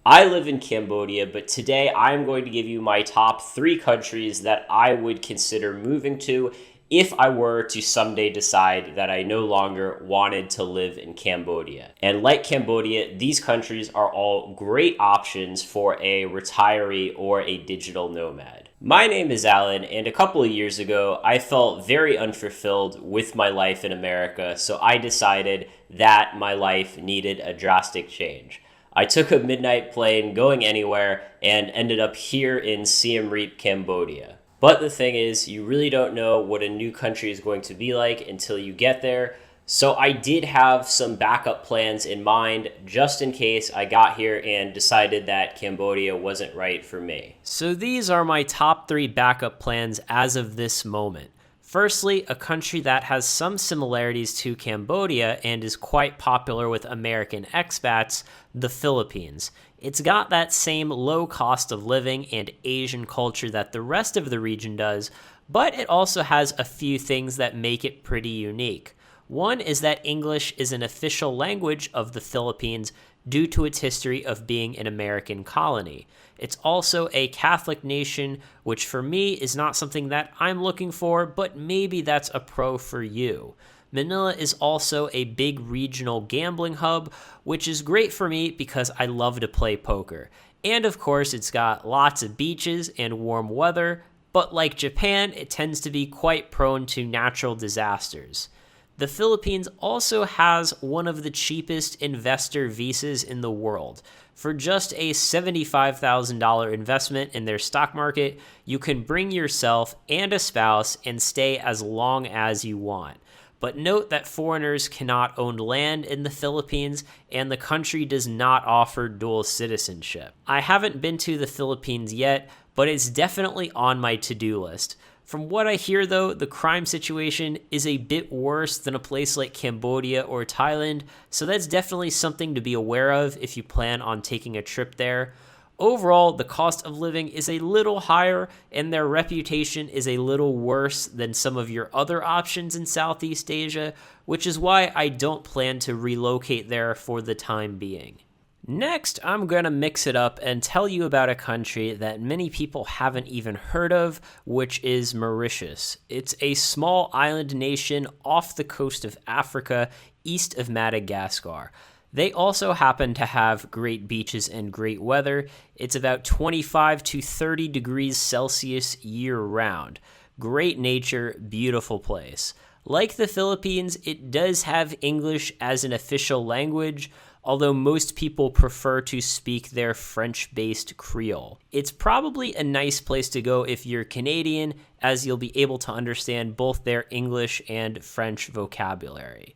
I live in Cambodia, but today I'm going to give you my top 3 countries that I would consider moving to if I were to someday decide that I no longer wanted to live in Cambodia. And like Cambodia, these countries are all great options for a retiree or a digital nomad. My name is Alan, and a couple of years ago, I felt very unfulfilled with my life in America, so I decided that my life needed a drastic change. I took a midnight plane going anywhere and ended up here in Siem Reap, Cambodia. But the thing is, you really don't know what a new country is going to be like until you get there. So I did have some backup plans in mind just in case I got here and decided that Cambodia wasn't right for me. So these are my top 3 backup plans as of this moment. Firstly, a country that has some similarities to Cambodia and is quite popular with American expats, the Philippines. It's got that same low cost of living and Asian culture that the rest of the region does, but it also has a few things that make it pretty unique. One is that English is an official language of the Philippines due to its history of being an American colony. It's also a Catholic nation, which for me is not something that I'm looking for, but maybe that's a pro for you. Manila is also a big regional gambling hub, which is great for me because I love to play poker. And of course, it's got lots of beaches and warm weather, but like Japan, it tends to be quite prone to natural disasters. The Philippines also has one of the cheapest investor visas in the world. For just a $75,000 investment in their stock market, you can bring yourself and a spouse and stay as long as you want. But note that foreigners cannot own land in the Philippines, and the country does not offer dual citizenship. I haven't been to the Philippines yet, but it's definitely on my to-do list. From what I hear, though, the crime situation is a bit worse than a place like Cambodia or Thailand, so that's definitely something to be aware of if you plan on taking a trip there. Overall, the cost of living is a little higher, and their reputation is a little worse than some of your other options in Southeast Asia, which is why I don't plan to relocate there for the time being. Next, I'm going to mix it up and tell you about a country that many people haven't even heard of, which is Mauritius. It's a small island nation off the coast of Africa, east of Madagascar. They also happen to have great beaches and great weather. It's about 25 to 30 degrees Celsius year-round. Great nature, beautiful place. Like the Philippines, it does have English as an official language, although most people prefer to speak their French-based Creole. It's probably a nice place to go if you're Canadian, as you'll be able to understand both their English and French vocabulary.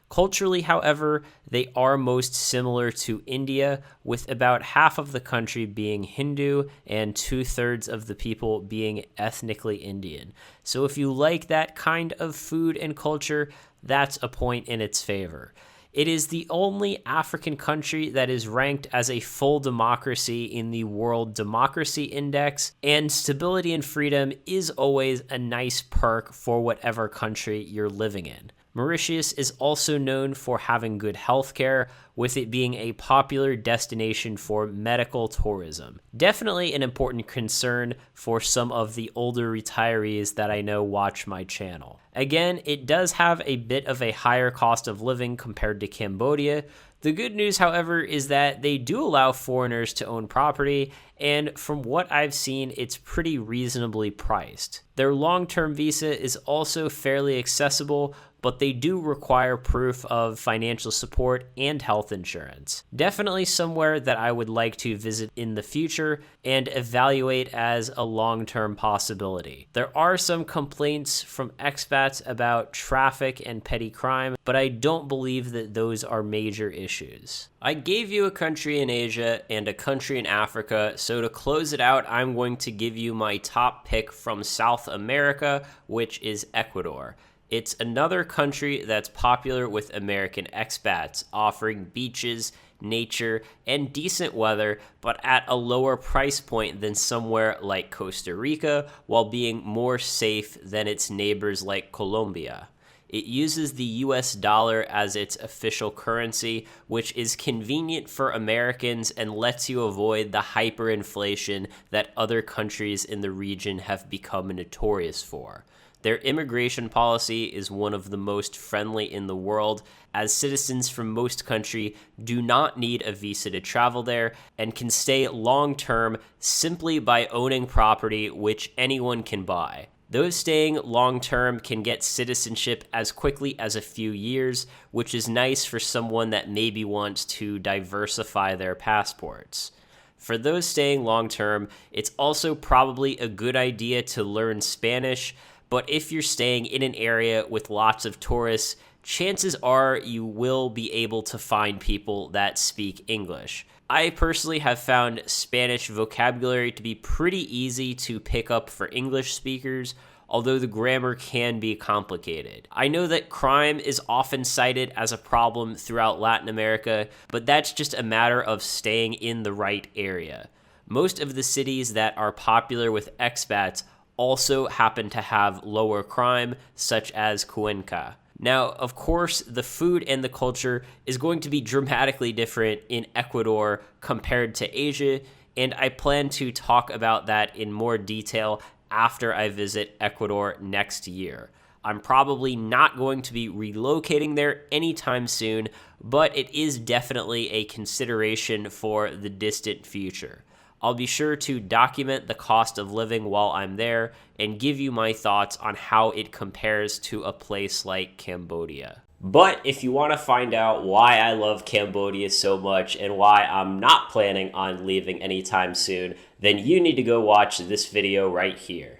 Culturally, however, they are most similar to India, with about half of the country being Hindu and 2/3 of the people being ethnically Indian. So if you like that kind of food and culture, that's a point in its favor. It is the only African country that is ranked as a full democracy in the World Democracy Index, and stability and freedom is always a nice perk for whatever country you're living in. Mauritius is also known for having good healthcare, with it being a popular destination for medical tourism. Definitely an important concern for some of the older retirees that I know watch my channel. Again, it does have a bit of a higher cost of living compared to Cambodia. The good news, however, is that they do allow foreigners to own property, and from what I've seen, it's pretty reasonably priced. Their long-term visa is also fairly accessible, but they do require proof of financial support and health insurance. Definitely somewhere that I would like to visit in the future and evaluate as a long-term possibility. There are some complaints from expats about traffic and petty crime, but I don't believe that those are major issues. I gave you a country in Asia and a country in Africa, so to close it out, I'm going to give you my top pick from South America, which is Ecuador. It's another country that's popular with American expats, offering beaches, nature, and decent weather, but at a lower price point than somewhere like Costa Rica, while being more safe than its neighbors like Colombia. It uses the US dollar as its official currency, which is convenient for Americans and lets you avoid the hyperinflation that other countries in the region have become notorious for. Their immigration policy is one of the most friendly in the world, as citizens from most countries do not need a visa to travel there and can stay long-term simply by owning property which anyone can buy. Those staying long-term can get citizenship as quickly as a few years, which is nice for someone that maybe wants to diversify their passports. For those staying long-term, it's also probably a good idea to learn Spanish, but if you're staying in an area with lots of tourists, chances are you will be able to find people that speak English. I personally have found Spanish vocabulary to be pretty easy to pick up for English speakers, although the grammar can be complicated. I know that crime is often cited as a problem throughout Latin America, but that's just a matter of staying in the right area. Most of the cities that are popular with expats also happen to have lower crime, such as Cuenca. Now, of course, the food and the culture is going to be dramatically different in Ecuador compared to Asia, and I plan to talk about that in more detail after I visit Ecuador next year. I'm probably not going to be relocating there anytime soon, but it is definitely a consideration for the distant future. I'll be sure to document the cost of living while I'm there and give you my thoughts on how it compares to a place like Cambodia. But if you want to find out why I love Cambodia so much and why I'm not planning on leaving anytime soon, then you need to go watch this video right here.